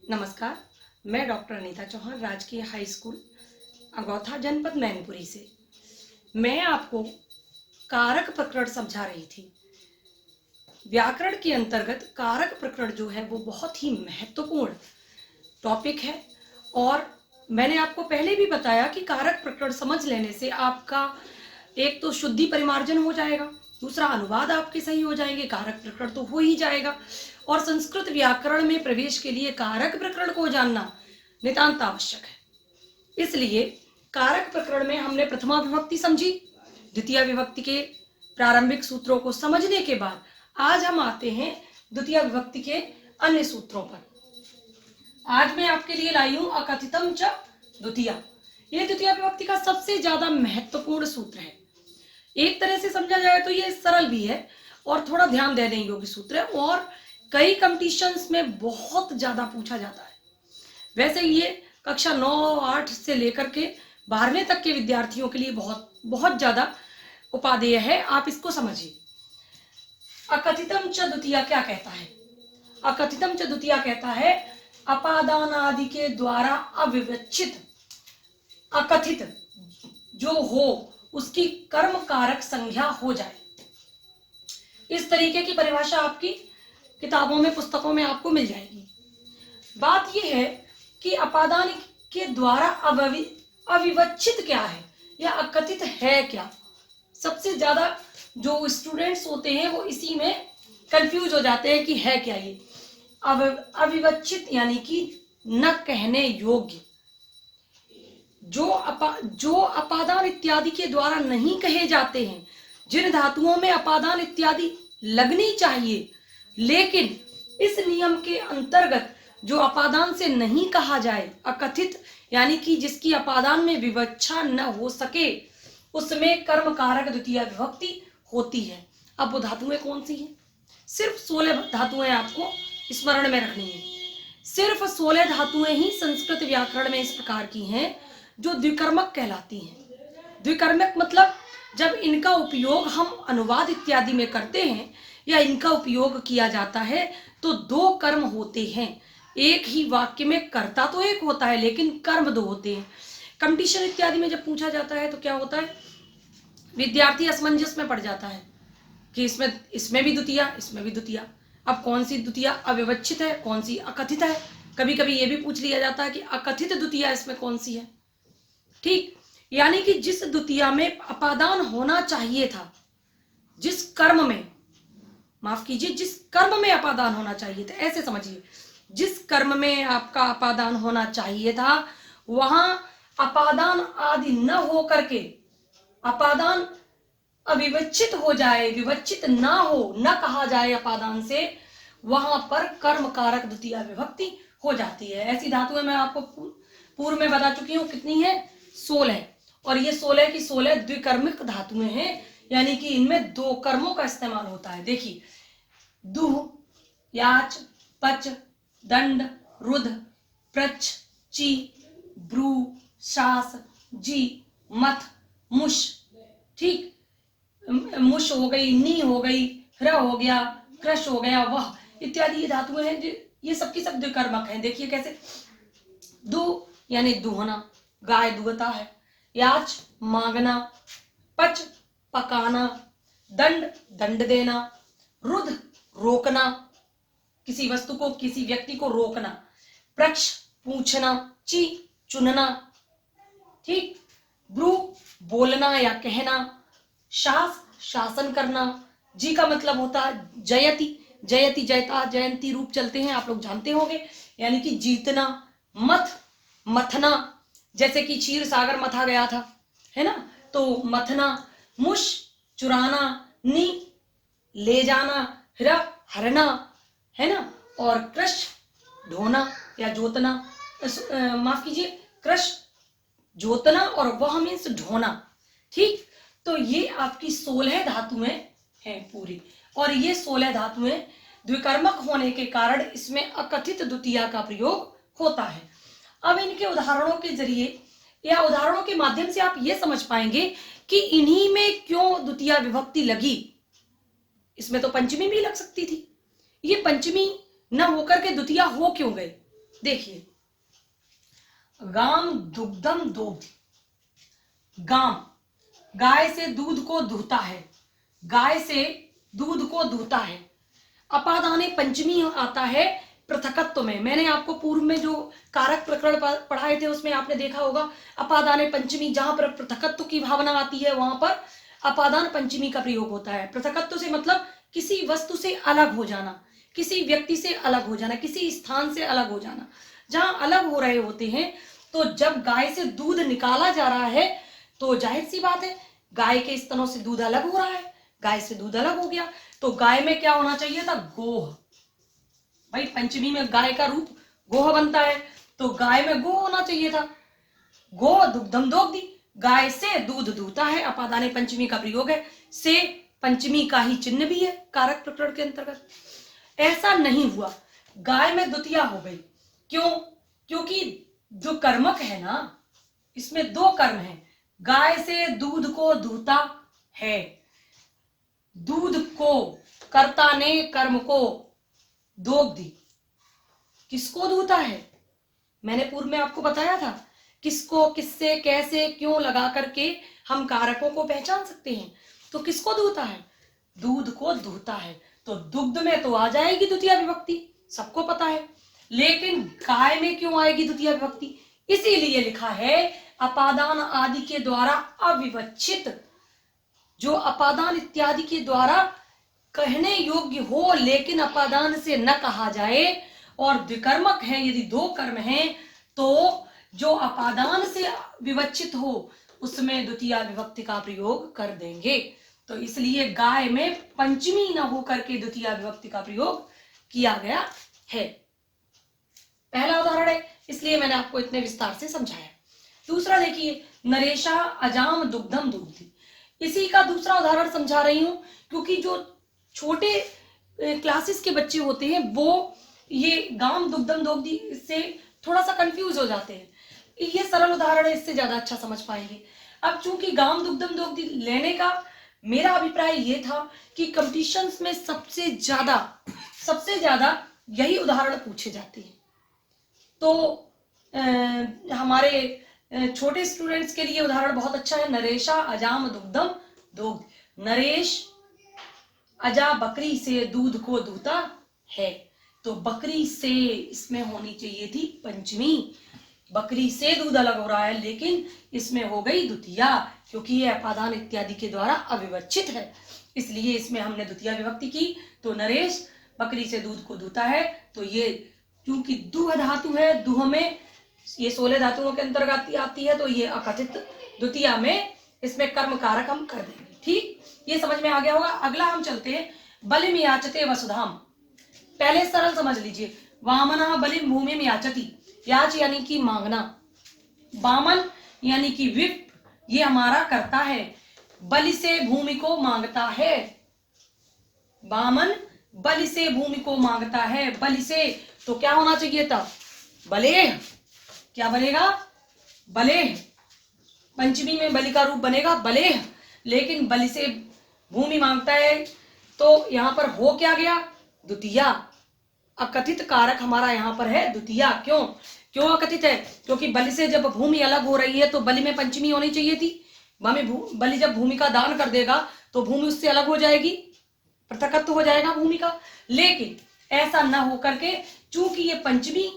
नमस्कार, मैं डॉक्टर अनीता चौहान, राजकीय हाई स्कूल अगौथा, जनपद मैनपुरी से। मैं आपको कारक प्रकरण समझा रही थी। व्याकरण के अंतर्गत कारक प्रकरण जो है वो बहुत ही महत्वपूर्ण टॉपिक है और मैंने आपको पहले भी बताया कि कारक प्रकरण समझ लेने से आपका एक तो शुद्धि परिमार्जन हो जाएगा, दूसरा अनुवाद आपके सही हो जाएंगे, कारक प्रकरण तो हो ही जाएगा। और संस्कृत व्याकरण में प्रवेश के लिए कारक प्रकरण को जानना नितांत आवश्यक है। इसलिए कारक प्रकरण में हमने प्रथमा विभक्ति समझी, द्वितीय विभक्ति के प्रारंभिक सूत्रों को समझने के बाद आज हम आते हैं द्वितीय विभक्ति के अन्य सूत्रों पर। आज मैं आपके लिए लाई हूं अकथितम च द्वितीय। ये द्वितीय विभक्ति का सबसे ज्यादा महत्वपूर्ण सूत्र है। एक तरह से समझा जाए तो ये सरल भी है और थोड़ा ध्यान देने योग्य सूत्र है और कई कंपटीशंस में बहुत ज्यादा पूछा जाता है। वैसे ये कक्षा 9-8 से लेकर के 12वें तक के विद्यार्थियों के लिए बहुत ज्यादा उपादेय है। आप इसको समझिए। अकथितम च द्वितीय क्या कहता है? अकथितम च द्वितीय कहता है अपादान आदि के द्वारा अविवक्षित अकथित जो हो उसकी कर्म कारक संज्ञा हो जाए। इस तरीके की परिभाषा आपकी किताबों में, पुस्तकों में आपको मिल जाएगी। बात यह है कि अपादान के द्वारा अविवक्षित क्या है या अकथित है क्या। सबसे ज्यादा जो स्टूडेंट्स होते हैं वो इसी में कंफ्यूज हो जाते हैं कि है क्या ये अविवक्षित, यानी कि न कहने योग्य। जो अपादान इत्यादि के द्वारा नहीं कहे जाते हैं, जिन धातुओं में अपादान इत्यादि लगनी चाहिए लेकिन इस नियम के अंतर्गत जो अपादान से नहीं कहा जाए, अकथित यानी कि जिसकी अपादान में विवक्षा न हो सके, उसमें कर्म कारक द्वितीय विभक्ति होती है। अब वो धातुएं कौन सी हैं? सिर्फ 16 धातुएं आपको स्मरण में रखनी है। सिर्फ 16 धातुएं ही संस्कृत व्याकरण में इस प्रकार की हैं जो द्विकर्मक कहलाती हैं। द्विकर्मक मतलब जब इनका उपयोग हम अनुवाद इत्यादि में करते हैं या इनका उपयोग किया जाता है तो 2 कर्म होते हैं। एक ही वाक्य में कर्ता तो एक होता है लेकिन कर्म 2 होते हैं। कंपटीशन इत्यादि में जब पूछा जाता है तो क्या होता है, विद्यार्थी असमंजस में पड़ जाता है कि इसमें भी द्वितीय, इसमें भी द्वितीय। अब कौन सी द्वितीय अविवक्षित है, कौन सी अकथित है। कभी कभी ये भी पूछ लिया जाता है कि अकथित द्वितीय इसमें कौन सी है। ठीक, यानी कि जिस द्वितीय में अपादान होना चाहिए था, जिस कर्म में, माफ कीजिए, जिस कर्म में अपादान होना चाहिए था, ऐसे समझिए, जिस कर्म में आपका अपादान होना चाहिए था वहां अपादान आदि न हो करके अपादान अविवक्षित हो जाए, विवक्षित ना हो, न कहा जाए अपादान से, वहां पर कर्म कारक द्वितीय विभक्ति हो जाती है। ऐसी धातुएं मैं आपको पूर्व में बता चुकी हूं, कितनी है? 16। और ये 16 की 16 द्विकर्मिक धातुएं हैं, यानी कि इनमें 2 कर्मों का इस्तेमाल होता है। देखिए, दुह, याच, पच, दंड, रुध, प्रच, ची, ब्रू, शास, जी, मथ, मुश। ठीक, मुश हो गई, नी हो गई, ह्र हो गया, क्रश हो गया, वह इत्यादि ये धातुएं हैं, ये सबकी सब द्विकर्मक हैं। देखिए कैसे, दु यानी दुहना, गाय दुहता है, याच मांगना, पच पकाना, दंड दंड देना, रुध रोकना, किसी वस्तु को, किसी व्यक्ति को रोकना, प्रक्ष पूछना, ची चुनना, ठीक, ब्रू बोलना या कहना, शास शासन करना, जी का मतलब होता है जयति, जयति जयता जयंती रूप चलते हैं, आप लोग जानते होंगे, यानी कि जीतना, मथ मथना, जैसे कि क्षीर सागर मथा गया था, है ना, तो मथना, मुश चुराना, नी ले जाना, ह्र हरना, है ना, और कृष ढोना या जोतना, माफ कीजिए, कृष जोतना और वह मीन्स ढोना। ठीक, तो ये आपकी 16 धातुएं हैं पूरी, और ये 16 धातुएं द्विकर्मक होने के कारण इसमें अकथित द्वितीय का प्रयोग होता है। अब इनके उदाहरणों के जरिए या उदाहरणों के माध्यम से आप ये समझ पाएंगे कि इन्हीं में क्यों द्वितीय विभक्ति लगी। इसमें तो पंचमी भी लग सकती थी, ये पंचमी न होकर के द्वितीय हो क्यों गए? देखिए, गाम दुग्धम दोग्ध, गाम गाय से दूध को दूहता है, गाय से दूध को दूहता है। अपादाने पंचमी आता है पृथकत्व में। मैंने आपको पूर्व में जो कारक प्रकरण पढ़ाए थे उसमें आपने देखा होगा, अपादाने पंचमी, जहां पर पृथकत्व की भावना आती है वहां पर अपादान पंचमी का प्रयोग होता है। पृथकत्व से मतलब किसी वस्तु से अलग हो जाना, किसी व्यक्ति से अलग हो जाना, किसी स्थान से अलग हो जाना। जहां अलग हो रहे होते हैं, तो जब गाय से दूध निकाला जा रहा है तो जाहिर सी बात है गाय के स्तनों से दूध अलग हो रहा है, गाय से दूध अलग हो गया, तो गाय में क्या होना चाहिए था? गोह। भाई पंचमी में गाय का रूप गोह बनता है, तो गाय में गो होना चाहिए था। गो दुग्धम दोग्धी, गाय से दूध दूहता है, अपादाने पंचमी का प्रयोग है। से पंचमी का ही चिन्ह भी है कारक प्रकरण के अंतर्गत। ऐसा नहीं हुआ, गाय में द्वितीया हो गई। क्यों? क्योंकि जो कर्मक है ना, इसमें दो कर्म है। गाय से दूध को दूहता है, दूध को, कर्ता ने कर्म को, दोग्धी किसको दूहता है? मैंने पूर्व में आपको बताया था किसको, किससे, कैसे, क्यों लगा करके हम कारकों को पहचान सकते हैं। तो किसको दूहता है? दूध को दूहता है, तो दुग्ध में तो आ जाएगी द्वितीय विभक्ति, सबको पता है। लेकिन गाय में क्यों आएगी द्वितीय विभक्ति? इसीलिए लिखा है अपादान आदि के द्वारा अविवच्छित, जो अपादान इत्यादि के द्वारा कहने योग्य हो लेकिन अपादान से न कहा जाए, और द्विकर्मक है, यदि दो कर्म हैं तो जो अपादान से विवच्छित हो उसमें द्वितीय विभक्ति का प्रयोग कर देंगे। तो इसलिए गाय में पंचमी न होकर के द्वितीय विभक्ति का प्रयोग किया गया है। पहला उदाहरण है, इसलिए मैंने आपको इतने विस्तार से समझाया। दूसरा देखिए, नरेशा अजाम दुग्धम दुग्धी। इसी का दूसरा उदाहरण समझा रही हूं, क्योंकि जो छोटे क्लासेस के बच्चे होते हैं वो ये गाम दुग्धम दोग्धी से थोड़ा सा कंफ्यूज हो जाते हैं। ये सरल उदाहरण है, इससे ज्यादा अच्छा समझ पाएंगे। अब चूंकि गाम दुग्धम दोग्धी लेने का मेरा अभिप्राय ये था कि कंपटीशंस में सबसे ज्यादा यही उदाहरण पूछे जाते हैं। तो हमारे छोटे स्टूडेंट्स के लिए उदाहरण बहुत अच्छा है, नरेशा अजाम दुग्धम दोग्ध। नरेश अजा बकरी से दूध को दूहता है, तो बकरी से इसमें होनी चाहिए थी पंचमी। बकरी से दूध अलग हो रहा है लेकिन इसमें हो गई द्वितीया, क्योंकि ये अपादान इत्यादि के द्वारा अविवच्छित है, इसलिए इसमें हमने द्वितीय विभक्ति की। तो नरेश बकरी से दूध को दूहता है, तो ये क्योंकि दुह धातु है, दुह में ये 16 धातुओं के अंतर्गत आती है, तो ये अकथित द्वितीया में इसमें कर्म कारक हम कर देंगे। ठीक, ये समझ में आ गया होगा। अगला हम चलते हैं, बलिम याचते वसुधाम। पहले सरल समझ लीजिए, वामनः बलिम भूमिम याचति। याच यानी कि मांगना, वामन यानी कि विप, ये हमारा करता है, बलि से भूमि को मांगता है। वामन बलि से भूमि को मांगता है, बलि से तो क्या होना चाहिए था? बलेह। क्या बनेगा? बलेह। पंचमी में बलि का रूप बनेगा बलेह, लेकिन बलि से भूमि मांगता है, तो यहां पर हो क्या गया? द्वितीया। अकथित कारक हमारा यहाँ पर है द्वितीया। क्यों अकथित है? क्योंकि बलि से जब भूमि अलग हो रही है तो बलि में पंचमी होनी चाहिए थी। बलि जब भूमि का दान कर देगा तो भूमि उससे अलग हो जाएगी, पृथकत्व हो जाएगा भूमि का। लेकिन ऐसा न होकर के, चूंकि ये पंचमी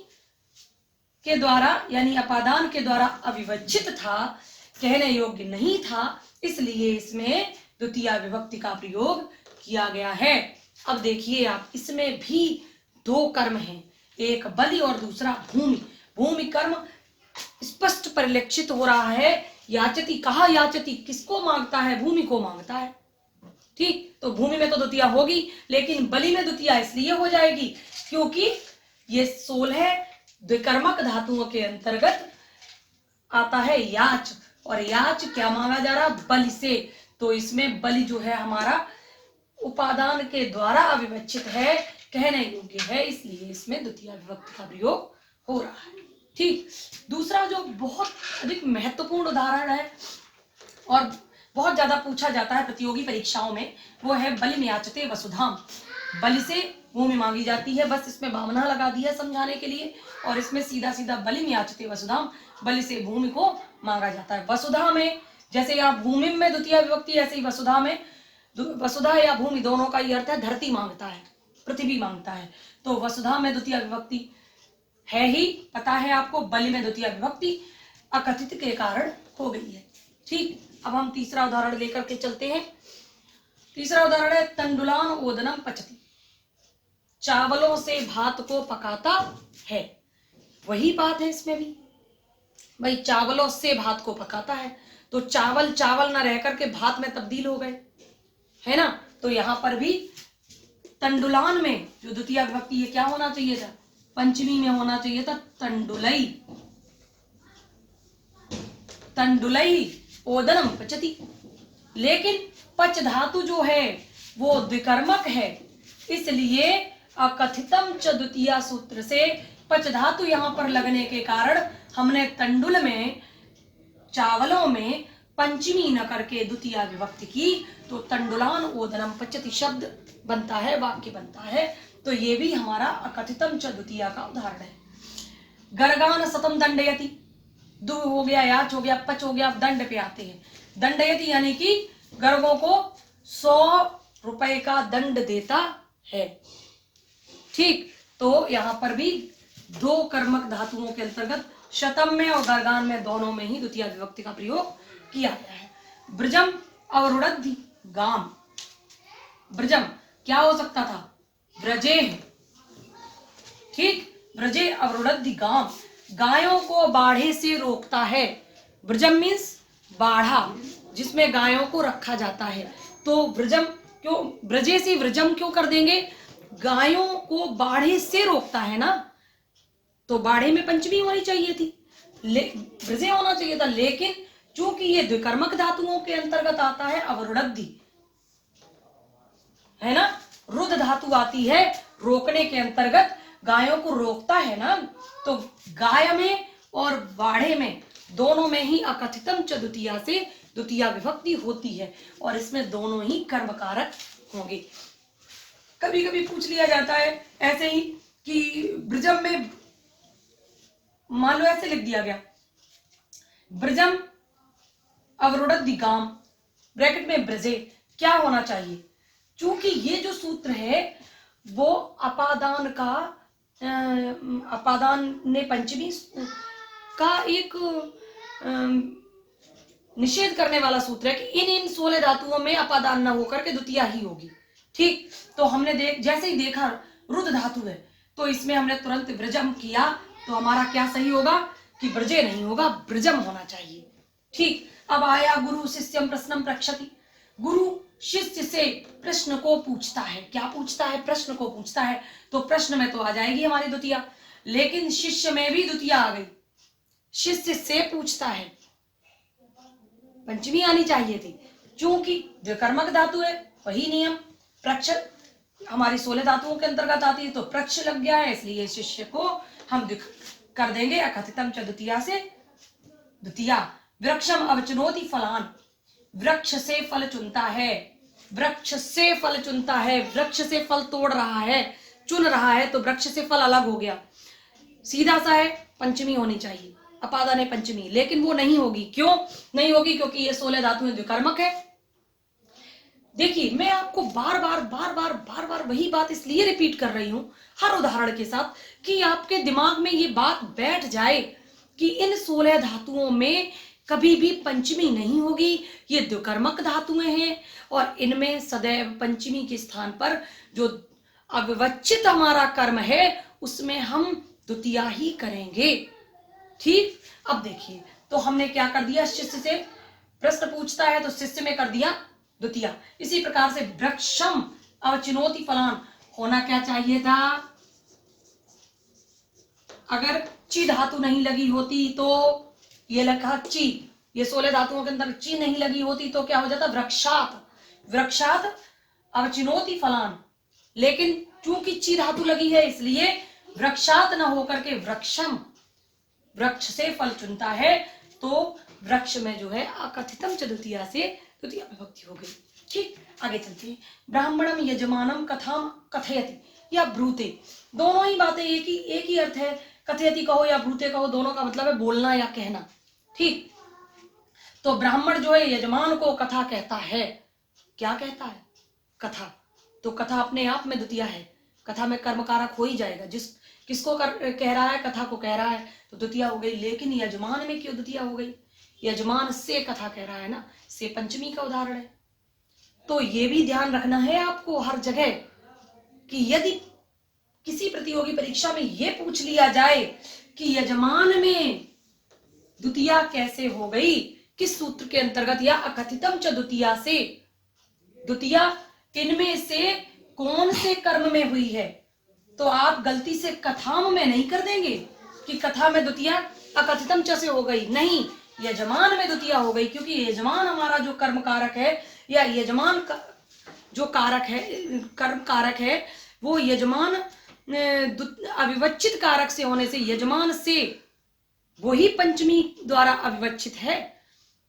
के द्वारा यानी अपादान के द्वारा अविवच्छित था, कहने योग्य नहीं था, इसलिए इसमें द्वितीय विभक्ति का प्रयोग किया गया है। अब देखिए आप, इसमें भी दो कर्म हैं, एक बलि और दूसरा भूमि। भूमि कर्म स्पष्ट परिलक्षित हो रहा है। याचती, कहा याचती, किसको मांगता है? भूमि को मांगता है। ठीक, तो भूमि में तो द्वितीया होगी, लेकिन बलि में द्वितीया इसलिए हो जाएगी क्योंकि ये 16 द्विकर्मक धातुओं के अंतर्गत आता है याच, और याच क्या मांगा जा रहा? बलि से। तो इसमें बलि जो है हमारा उपादान के द्वारा अविवच्छित है, कहने योग्य है, इसलिए इसमें द्वितीय विभक्ति का प्रयोग हो रहा है। ठीक, दूसरा जो बहुत अधिक महत्वपूर्ण उदाहरण है और बहुत ज्यादा पूछा जाता है प्रतियोगी परीक्षाओं में, वो है बलिम याचते वसुधाम। बलि से भूमि मांगी जाती है, बस इसमें भावना लगा दी है समझाने के लिए, और इसमें सीधा सीधा बलिम याचते वसुधाम, बलि से भूमि को मांगा जाता है। वसुधा में जैसे यहाँ भूमि में द्वितीय विभक्ति, ऐसे ही वसुधा में, वसुधा या भूमि दोनों का ही अर्थ है धरती मांगता है, पृथ्वी मांगता है। तो वसुधा में द्वितीय विभक्ति है ही, पता है आपको। बलि में द्वितीय विभक्ति अकथित के कारण हो गई है। ठीक, अब हम तीसरा उदाहरण लेकर के चलते हैं। तीसरा उदाहरण है तंडुलान ओदनम पचती, चावलों से भात को पकाता है। वही बात है इसमें भी, भाई चावलों से भात को पकाता है, तो चावल चावल ना रह करके भात में तब्दील हो गए, है ना। तो यहां पर भी तंडुलान में जो द्वितीय विभक्ति है क्या होना चाहिए था, पंचमी में होना चाहिए था तंडुलई, तंडुलई ओदनम पचती। लेकिन पच धातु जो है वो द्विकर्मक है, इसलिए अकथितम च द्वितीय सूत्र से पच धातु यहां पर लगने के कारण हमने तंडुल में, चावलों में पंचमी न करके द्वितीय विभक्ति की, तो तंडुलान ओदनम पचति शब्द बनता है, वाक्य बनता है। तो ये भी हमारा अकथितम च द्वितीय का उदाहरण है। गर्गान सतम दंडयति, दु हो गया, याच हो गया, पच हो गया, दंड पे आते हैं। दंडयति यानी कि गर्गों को 100 रुपए का दंड देता है। ठीक, तो यहां पर भी दो कर्मक धातुओं के अंतर्गत शतम में और गर्गान में दोनों में ही द्वितीय विभक्ति का प्रयोग किया गया है। ब्रजम अवरुणद्धि गाम, ब्रजम क्या हो सकता था, ब्रजे। ठीक, ब्रजे अवरुणद्धि गाम, गायों को बाढ़े से रोकता है। ब्रजम मीन्स बाढ़ा, जिसमें गायों को रखा जाता है। तो ब्रजम क्यों, ब्रजे से व्रजम क्यों कर देंगे, गायों को बाढ़े से रोकता है ना, तो बाढ़े में पंचमी होनी चाहिए थी, ब्रजे होना चाहिए था। लेकिन चूंकि ये द्विकर्मक धातुओं के अंतर्गत आता है, अवरुणद्धि है ना, रुद्ध धातु आती है रोकने के अंतर्गत, गायों को रोकता है ना, तो गाय में और बाढ़े में दोनों में ही अकथितम च द्वितीय से द्वितीय विभक्ति होती है, और इसमें दोनों ही कर्मकारक होंगे। कभी कभी पूछ लिया जाता है ऐसे ही कि ब्रजम में, मान लो ऐसे लिख दिया गया, ब्रजम अवरुणद्धि गाम, ब्रैकेट में ब्रजे, क्या होना चाहिए। चूंकि ये जो सूत्र है वो अपादान का, अपादान ने पंचमी का एक निषेध करने वाला सूत्र है कि इन 16 धातुओं में अपादान न होकर के द्वितीय ही होगी। ठीक, तो हमने जैसे ही देखा रुद्ध धातु है, तो इसमें हमने तुरंत ब्रजम किया, तो हमारा क्या सही होगा कि ब्रजे नहीं होगा, ब्रजम होना चाहिए। ठीक, अब आया गुरु शिष्यम प्रश्नम प्रक्षति, गुरु शिष्य से प्रश्न को पूछता है। क्या पूछता है, प्रश्न को पूछता है, तो प्रश्न में तो आ जाएगी हमारी द्वितीय, लेकिन शिष्य में भी द्वितीय आ गई। शिष्य से पूछता है, पंचमी आनी चाहिए थी, क्योंकि द्विकर्मक धातु है, वही नियम। प्रक्ष हमारी 16 धातुओं के अंतर्गत आती है, तो प्रक्ष लग गया है, इसलिए शिष्य को हम कर देंगे अकथितम च द्वितीय से द्वितीय। वृक्षम अवचनोति फलान, वृक्ष से फल चुनता है, वृक्ष से फल चुनता है, वृक्ष से फल तोड़ रहा है, चुन रहा है, तो वृक्ष से फल अलग हो गया, सीधा सा है, पंचमी होनी चाहिए, अपादान है पंचमी, लेकिन वो नहीं होगी। क्यों नहीं होगी, क्योंकि ये 16 धातुएं द्विकर्मक है। देखिए, मैं आपको बार बार वही बात इसलिए रिपीट कर रही हूं हर उदाहरण के साथ, कि आपके दिमाग में ये बात बैठ जाए कि इन 16 धातुओं में कभी भी पंचमी नहीं होगी, ये द्विकर्मक धातुएं हैं, और इनमें सदैव पंचमी के स्थान पर जो अविवच्छित हमारा कर्म है उसमें हम द्वितीय ही करेंगे। ठीक, अब देखिए, तो हमने क्या कर दिया, शिष्य से प्रश्न पूछता है तो शिष्य में कर दिया द्वितीय। इसी प्रकार से वृक्षम अवचिनोति फलान होना क्या चाहिए था, अगर ची धातु नहीं लगी होती तो ये लिखा ची, ये 16 धातुओं के अंदर ची नहीं लगी होती तो क्या हो जाता, वृक्षात, वृक्षात अवचिनोति फलान। लेकिन चूंकि ची धातु लगी है इसलिए वृक्षात न होकर के वृक्षम, वृक्ष से फल चुनता है, तो वृक्ष में जो है अकथितम च द्वितीय से द्वितीय विभक्ति हो गई। ठीक, आगे चलते हैं। ब्राह्मणम यजमानम कथाम कथयति या ब्रूते, दोनों ही बातें एक ही अर्थ है। कथयति कहो या ब्रूते कहो, दोनों का मतलब है बोलना या कहना। ठीक, तो ब्राह्मण जो है यजमान को कथा कहता है। क्या कहता है? कथा। तो कथा अपने आप में द्वितीया है, कथा में कर्म कारक हो ही जाएगा। किसको कह रहा है? कथा को कह रहा है, तो द्वितीया हो गई। लेकिन यजमान में क्यों द्वितीया हो गई? यजमान से कथा कह रहा है ना, से पंचमी का उदाहरण है। तो ये भी ध्यान रखना है आपको हर जगह कि यदि किसी प्रतियोगी परीक्षा में ये पूछ लिया जाए कि यजमान में द्वितीया कैसे हो गई, किस सूत्र के अंतर्गत, या अकथितम च द्वितीया से, द्वितीया इनमें से कौन से कर्म में हुई है, तो आप गलती से कथाम में नहीं कर देंगे कि कथा में द्वितीया अकथितम च से हो गई। नहीं, यजमान में द्वितीया हो गई, क्योंकि यजमान हमारा जो कर्म कारक है, या यजमान का जो कारक है, कर्म कारक है, वो यजमान अविवच्छित कारक से होने से, यजमान से वही पंचमी द्वारा अविवच्छित है,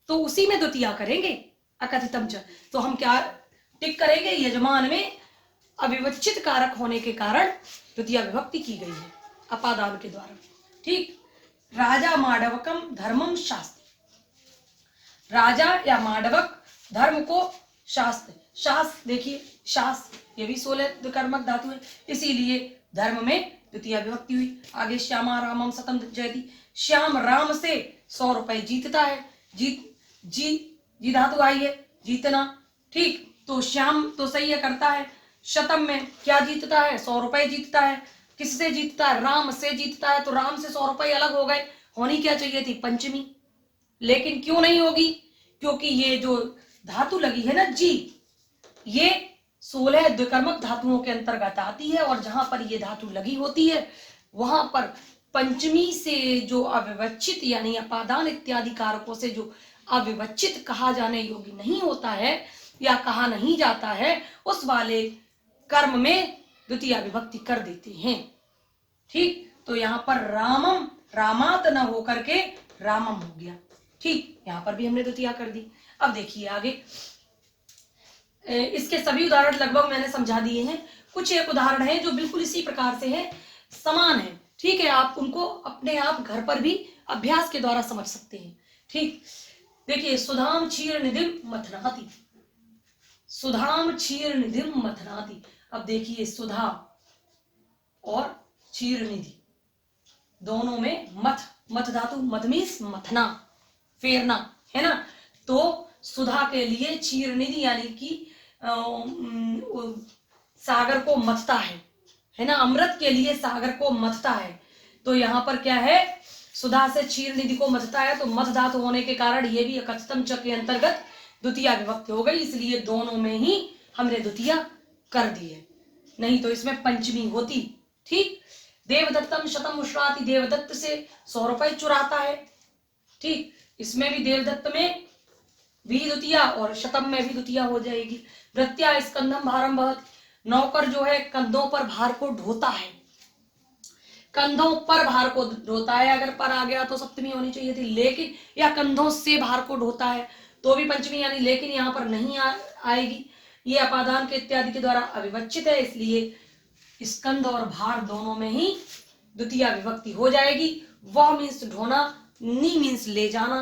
तो उसी में द्वितीया करेंगे अकथितम च। तो हम क्या टिक करेंगे? यजमान में अविवच्छित कारक होने के कारण द्वितीया विभक्ति की गई है अपादान के द्वारा। ठीक, राजा माडवकम धर्मम शास्त्र, राजा या माडवक धर्म को शास्त्र, शास्त्र देखिए, शास्त्र ये भी 16 कर्मक धातु है, इसीलिए धर्म में द्वितीया विभक्ति हुई। आगे श्यामा रामम सतम जयति, श्याम राम से 100 रुपए जीतता है। जी धातु आई है, जीतना। ठीक, तो श्याम तो सही है, करता है। शतम में क्या जीतता है? 100 रुपए जीतता है। किससे जीतता है? राम से जीतता है। तो राम से 100 रुपए अलग हो गए, होनी क्या चाहिए थी? पंचमी। लेकिन क्यों नहीं होगी? क्योंकि ये जो धातु लगी है ना जी, ये 16 द्विकर्मक धातुओं के अंतर्गत आती है, और जहां पर ये धातु लगी होती है वहां पर पंचमी से जो अविवच्छित यानी अपादान इत्यादि कारकों से जो अविवच्छित कहा जाने योग्य नहीं होता है या कहा नहीं जाता है, उस वाले कर्म में द्वितीया विभक्ति कर देते हैं। ठीक, तो यहाँ पर रामम रामात न होकर के रामम हो गया। ठीक, यहाँ पर भी हमने द्वितीया कर दी। अब देखिए आगे, इसके सभी उदाहरण लगभग मैंने समझा दिए हैं। कुछ एक उदाहरण है जो बिल्कुल इसी प्रकार से है, समान है। ठीक है, आप उनको अपने आप घर पर भी अभ्यास के द्वारा समझ सकते हैं। ठीक, देखिए, सुधाम क्षीर निधिम मथनाति, सुधाम क्षीर निधिम मथनाति। अब देखिए, सुधा और क्षीर निधि दोनों में मथ धातु, मथ मीन्स मथना, फेरना, है ना। तो सुधा के लिए क्षीर निधि यानी कि सागर को मथता है ना। अमृत के लिए सागर को मथता है। तो यहाँ पर क्या है? सुधा से क्षीर निधि को मथता है, तो मथ धातु होने के कारण ये भी अकथितम च के अंतर्गत द्वितीया विभक्ति हो गई, इसलिए दोनों में ही हमने द्वितीया कर दी है, नहीं तो इसमें पंचमी होती। ठीक, देवदत्तम शतम उष्णाति, देवदत्त से 100 रुपए चुराता है। ठीक, इसमें भी देवदत्त में भी द्वितीया और शतम में भी द्वितीया हो जाएगी। वृत्या स्कंदम भारम बहत, नौकर जो है कंधों पर भार को ढोता है, कंधों पर भार को ढोता है। अगर पर आ गया तो सप्तमी होनी चाहिए थी, लेकिन या कंधों से भार को ढोता है तो भी पंचमी यानी, लेकिन यहाँ पर नहीं आएगी। ये अपादान के इत्यादि के द्वारा अविवच्छित है, इसलिए स्कंद और भार दोनों में ही द्वितीया विभक्ति हो जाएगी। वह मीन्स ढोना, नी मीन्स ले जाना,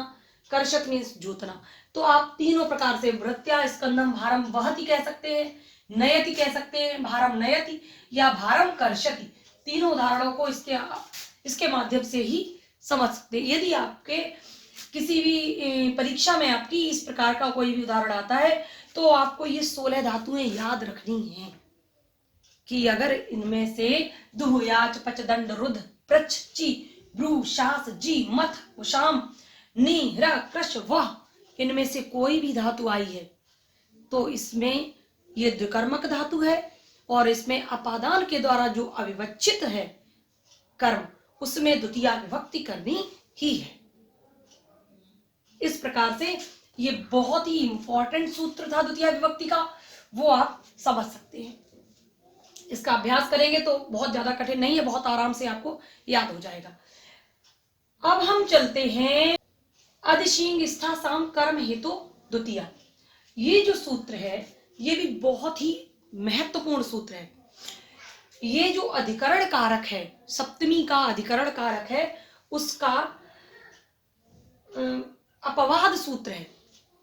कर्षक मीन्स जोतना। तो आप तीनों प्रकार से वृत्या स्कंदम भारम वहति कह सकते हैं, नयति कह सकते हैं, भारम नयति या भारम कर्षति। तीनों उदाहरणों को इसके माध्यम से ही समझ सकते हैं। यदि आपके किसी भी परीक्षा में आपकी इस प्रकार का कोई भी उदाहरण आता है तो आपको ये 16 धातुएं याद रखनी हैं कि अगर इनमें से दुह याच पच दंड रुद्ध प्रच ची ब्रू शास जी मथ उशाम नी ह्र कृश वह, इनमें से कोई भी धातु आई है तो इसमें ये द्विकर्मक धातु है, और इसमें अपादान के द्वारा जो अविवच्छित है कर्म, उसमें द्वितीया विभक्ति करनी ही है। इस प्रकार से ये बहुत ही इंपॉर्टेंट सूत्र था द्वितीया विभक्ति का, वो आप समझ सकते हैं। इसका अभ्यास करेंगे तो बहुत ज्यादा कठिन नहीं है, बहुत आराम से आपको याद हो जाएगा। अब हम चलते हैं अधिशींग स्था साम कर्म हेतु द्वितीया। ये जो सूत्र है ये भी बहुत ही महत्वपूर्ण सूत्र है। ये जो अधिकरण कारक है, सप्तमी का अधिकरण कारक है, उसका अपवाद सूत्र है।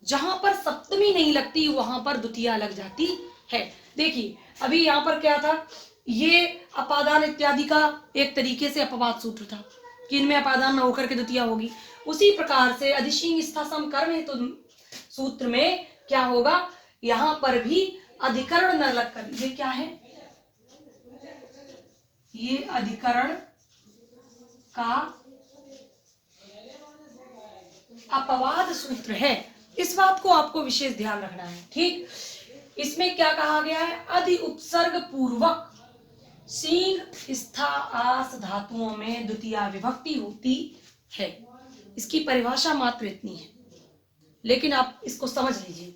जहां पर सप्तमी नहीं लगती वहां पर द्वितीया लग जाती है। देखिए अभी यहाँ पर क्या था, ये अपादान इत्यादि का एक तरीके से अपवाद सूत्र था कि इनमें अपादान न होकर के द्वितीया होगी। उसी प्रकार से अधिशिंग स्था सम कर्म है तो सूत्र में क्या होगा, यहां पर भी अधिकरण न लगकर, ये क्या है, ये अधिकरण का अपवाद सूत्र है। इस बात को आपको विशेष ध्यान रखना है। ठीक, इसमें क्या कहा गया है, अधि उपसर्ग पूर्वक सींग स्था आस धातुओं में द्वितीया विभक्ति होती है। इसकी परिभाषा मात्र इतनी है, लेकिन आप इसको समझ लीजिए।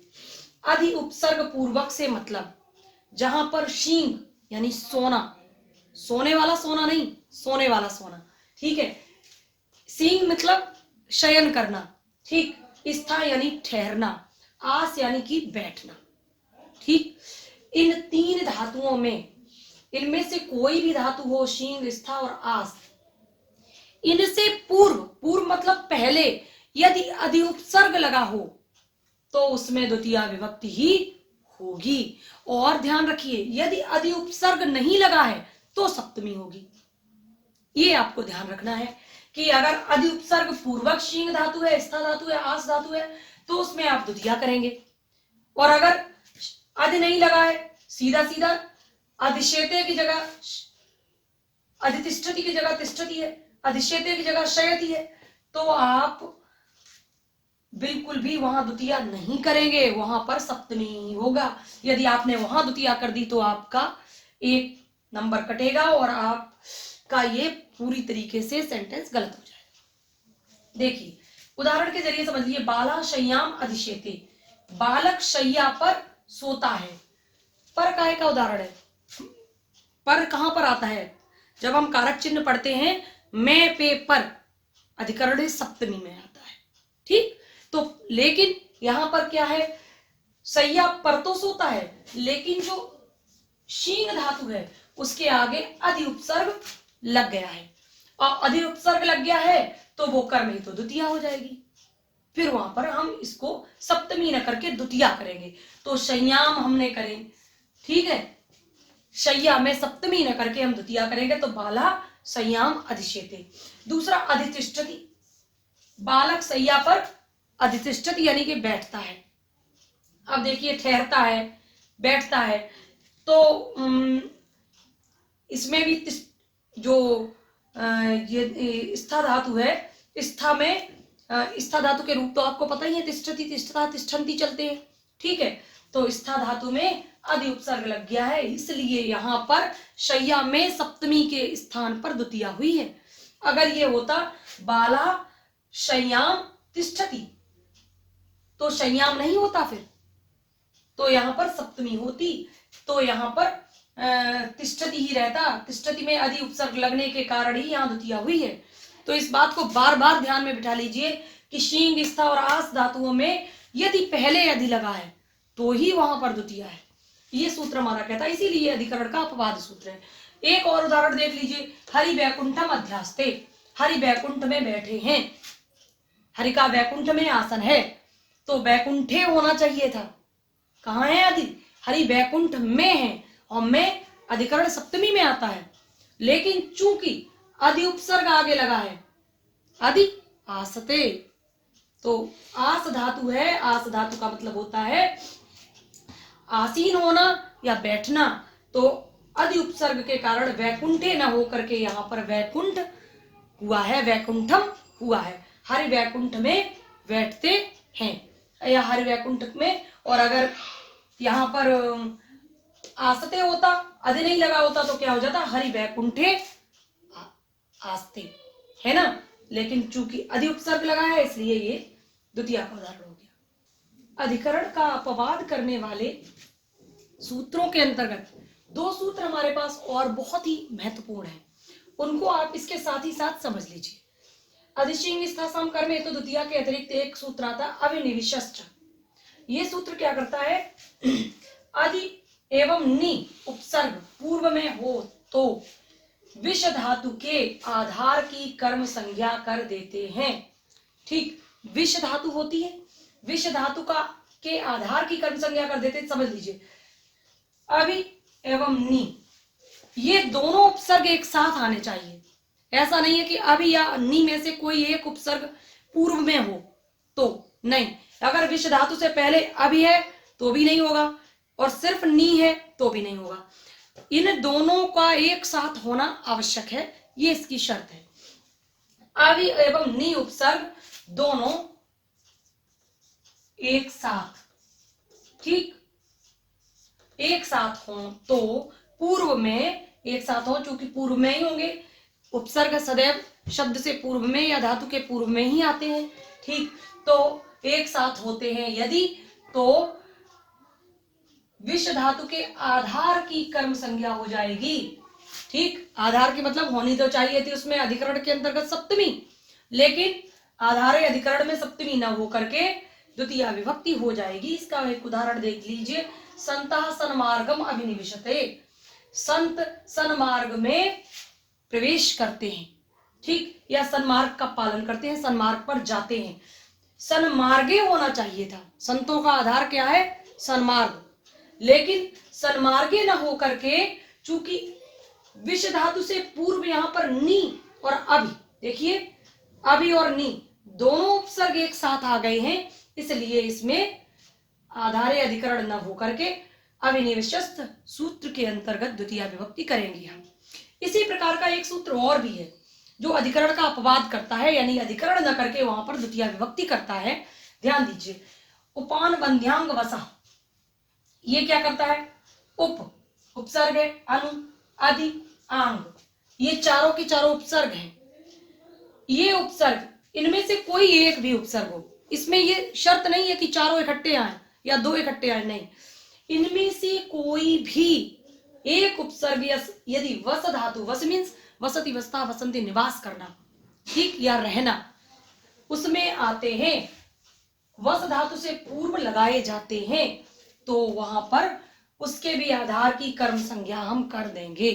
अधि उपसर्ग पूर्वक से मतलब जहां पर शींग यानी सोना, सोने वाला सोना नहीं, सोने वाला सोना, ठीक है। सींग मतलब शयन करना, ठीक। स्था यानी ठहरना, आस यानी कि बैठना, ठीक। इन तीन धातुओं में, इनमें से कोई भी धातु हो, शींग, स्था और आस, इनसे पूर्व, पूर्व मतलब पहले, यदि अधि उपसर्ग लगा हो तो उसमें द्वितीया विभक्ति ही होगी। और ध्यान रखिए, यदि अधि उपसर्ग नहीं लगा है तो सप्तमी होगी। ये आपको ध्यान रखना है कि अगर अधि उपसर्ग पूर्वक शींग धातु है, स्था धातु है, आस धातु है, तो उसमें आप द्वितीया करेंगे। और अगर अधि नहीं लगा है, सीधा सीधा अधिशेते की जगह अधितिष्ठति की जगह तिष्ठति है, अधिशेते की जगह शयति है, तो आप बिल्कुल भी वहां द्वितीया नहीं करेंगे, वहां पर सप्तमी ही होगा। यदि आपने वहां द्वितीया कर दी तो आपका एक नंबर कटेगा और आपका ये पूरी तरीके से सेंटेंस गलत हो जाएगा। देखिए उदाहरण के जरिए समझिए, बाला शय्याम अधिशेते, बालक शैया पर सोता है। पर काय का उदाहरण है, पर कहां पर आता है, जब हम कारक चिन्ह पढ़ते हैं, मैं पे पर, अधिकरण सप्तमी में आता है, ठीक। तो लेकिन यहां पर क्या है, सैया पर तो सोता है, लेकिन जो शींग धातु है उसके आगे अधि उपसर्ग लग गया है, और अधि उपसर्ग लग गया है तो वो कर्म ही तो द्वितीया हो जाएगी। फिर वहां पर हम इसको सप्तमी न करके द्वितीया करेंगे। तो शय्याम हमने करें, ठीक है, शैया में सप्तमी न करके हम द्वितीया करेंगे, तो बाला शय्याम अधिशेते। दूसरा अधितिष्ठति, बालक शैया पर अधितिष्ठति यानी कि बैठता है। अब देखिए ठहरता है, बैठता है, तो इसमें भी जो ये स्था धातु है, स्था में स्था धातु के रूप तो आपको पता ही है, तिष्ठति, तिष्ठता, तिष्ठन्ति चलते हैं, ठीक है। तो स्था धातु में अधि उपसर्ग लग गया है, इसलिए यहां पर शैया में सप्तमी के स्थान पर द्वितीया हुई है। अगर ये होता बाला शय्याम तिष्ठति, तो शय्याम नहीं होता, फिर तो यहां पर सप्तमी होती, तो यहां पर तिष्ठति ही रहता। तिष्ठति में अधि उपसर्ग लगने के कारण ही यहां द्वितीया हुई है। तो इस बात को बार बार ध्यान में बिठा लीजिए कि शींग, स्था और आस धातुओं में यदि पहले अधि लगा है तो ही वहां पर द्वितीया है। ये सूत्र हमारा कहता है, इसीलिए अधिकरण का अपवाद सूत्र है। एक और उदाहरण देख लीजिए, हरि वैकुंठम अध्यास्ते, हरि वैकुंठ में बैठे हैं, हरि का वैकुंठ में आसन है, तो वैकुंठे होना चाहिए था। कहाँ है अधि, हरि वैकुंठ में है, और में अधिकरण सप्तमी में आता है, लेकिन चूंकि अधि उपसर्ग आगे लगा है, अधि आसते, तो आस धातु है, आस धातु का मतलब होता है आसीन होना या बैठना, तो अधि उपसर्ग के कारण वैकुंठे न होकर के यहाँ पर वैकुंठ हुआ है, वैकुंठम हुआ है। हरि वैकुंठ में बैठते हैं या हरि वैकुंठ में, और अगर यहाँ पर आसते होता, अधि नहीं लगा होता, तो क्या हो जाता, हरि वैकुंठे आस्ते, है ना। लेकिन चूंकि अधि उपसर्ग लगा है इसलिए ये द्वितीया का उदाहरण हो गया। अधिकरण का अपवाद करने वाले सूत्रों के अंतर्गत दो सूत्र हमारे पास और बहुत ही महत्वपूर्ण है, उनको आप इसके साथ ही साथ समझ लीजिए। अधिशिंग स्था सम कर्म हेतु द्वितीया के अतिरिक्त एक सूत्र आता अविनिविशश्च। ये सूत्र क्या करता है, आदि एवं नि उपसर्ग पूर्व में हो तो विष धातु के आधार की कर्म संज्ञा कर देते हैं। ठीक, विष धातु होती है, विष धातु का के आधार की कर्म संज्ञा कर देते हैं। समझ लीजिए, अभी एवं नी, ये दोनों उपसर्ग एक साथ आने चाहिए। ऐसा नहीं है कि अभी या नी में से कोई एक उपसर्ग पूर्व में हो तो नहीं। अगर विष धातु से पहले अभी है तो भी नहीं होगा, और सिर्फ नी है तो भी नहीं होगा। इन दोनों का एक साथ होना आवश्यक है, ये इसकी शर्त है। अभी एवं नी उपसर्ग दोनों एक साथ, ठीक, एक साथ हो तो पूर्व में एक साथ हो, चूंकि पूर्व में ही होंगे, उपसर्ग सदैव शब्द से पूर्व में या धातु के पूर्व में ही आते हैं। ठीक, तो एक साथ होते हैं यदि, तो विष धातु के आधार की कर्म संज्ञा हो जाएगी। ठीक, आधार की मतलब होनी तो चाहिए थी उसमें अधिकरण के अंतर्गत सप्तमी, लेकिन आधार अधिकरण में सप्तमी न हो करके द्वितीय विभक्ति हो जाएगी। इसका एक उदाहरण देख लीजिए, संतः सन्मार्गम अभिनिविशते, संत सन्मार्ग में प्रवेश करते हैं। ठीक, या सन्मार्ग का पालन करते हैं, सन्मार्ग पर जाते हैं। सन्मार्गे होना चाहिए था, संतों का आधार क्या है, सन्मार्ग, लेकिन सन्मार्गे न हो करके चूंकि विष धातु से पूर्व यहां पर नी और अभी, देखिए अभी और नी दोनों उपसर्ग एक साथ आ गए हैं, इसलिए इसमें आधारे अधिकरण न हो करके अभिनिवेशस्थ सूत्र के अंतर्गत द्वितीय विभक्ति करेंगे हम। इसी प्रकार का एक सूत्र और भी है जो अधिकरण का अपवाद करता है, यानी अधिकरण न करके वहां पर द्वितीय विभक्ति करता है। ध्यान दीजिए, उपान बंध्यांग वसा, ये क्या करता है, उपसर्ग है, अनु आदि आंग, ये चारों के चारों उपसर्ग हैं। ये उपसर्ग, इनमें से कोई एक भी उपसर्ग हो, इसमें ये शर्त नहीं है कि चारों इकट्ठे आए या दो इकट्ठे आए, नहीं, इनमें से कोई भी एक उपसर्ग यदि वस धातु, वस मीन्स वसति वसता वसंती निवास करना, ठीक, या रहना, उसमें आते हैं, वस धातु से पूर्व लगाए जाते हैं, तो वहां पर उसके भी आधार की कर्म संज्ञा हम कर देंगे,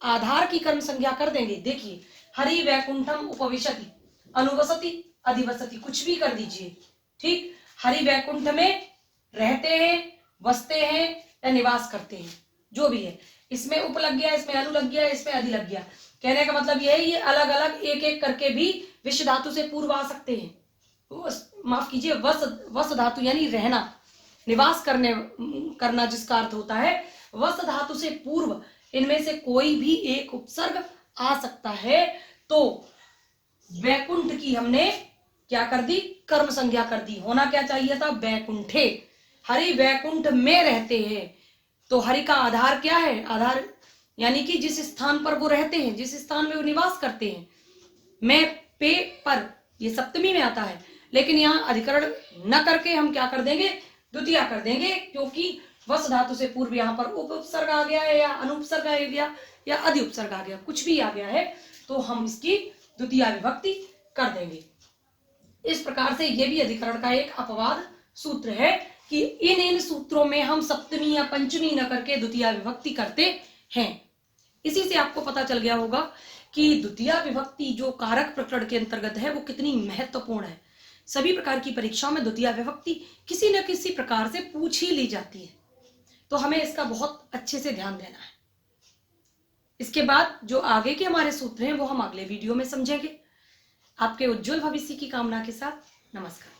आधार की कर्म संज्ञा कर देंगे। देखिए, हरि वैकुंठम उपविशति, अनुवसति, अधिवसति, कुछ भी कर दीजिए। ठीक, हरि वैकुंठ में रहते हैं, बसते हैं या निवास करते हैं, जो भी है, इसमें उप लग गया, इसमें अनु लग गया, इसमें अधि लग गया। कहने का मतलब यह है, ये अलग अलग एक एक करके भी विष धातु से पूर्व आ सकते हैं। माफ कीजिए, वस धातु यानी रहना, निवास करना जिसका अर्थ होता है, वस धातु से पूर्व इनमें से कोई भी एक उपसर्ग आ सकता है। तो वैकुंठ की हमने क्या कर दी, कर्म संज्ञा कर दी। होना क्या चाहिए था, वैकुंठे, हरि वैकुंठ में रहते हैं। तो हरि का आधार क्या है, आधार यानी कि जिस स्थान पर वो रहते हैं, जिस स्थान में वो निवास करते हैं। मैं पे पर, ये सप्तमी में आता है, लेकिन यहाँ अधिकरण न करके हम क्या कर देंगे, द्वितीय कर देंगे, क्योंकि वस धातु से पूर्व यहाँ पर उपसर्ग आ गया है, या अनुपसर्ग आ गया, या अधि उपसर्ग आ गया, कुछ भी आ गया है, तो हम इसकी द्वितीय विभक्ति कर देंगे। इस प्रकार से ये भी अधिकरण का एक अपवाद सूत्र है कि इन सूत्रों में हम सप्तमी या पंचमी न करके द्वितीय विभक्ति करते हैं। इसी से आपको पता चल गया होगा कि द्वितीय विभक्ति जो कारक प्रकरण के अंतर्गत है वो कितनी महत्वपूर्ण है। सभी प्रकार की परीक्षाओं में द्वितीय विभक्ति किसी न किसी प्रकार से पूछ ही ली जाती है, तो हमें इसका बहुत अच्छे से ध्यान देना है। इसके बाद जो आगे के हमारे सूत्र हैं वो हम अगले वीडियो में समझेंगे। आपके उज्जवल भविष्य की कामना के साथ नमस्कार।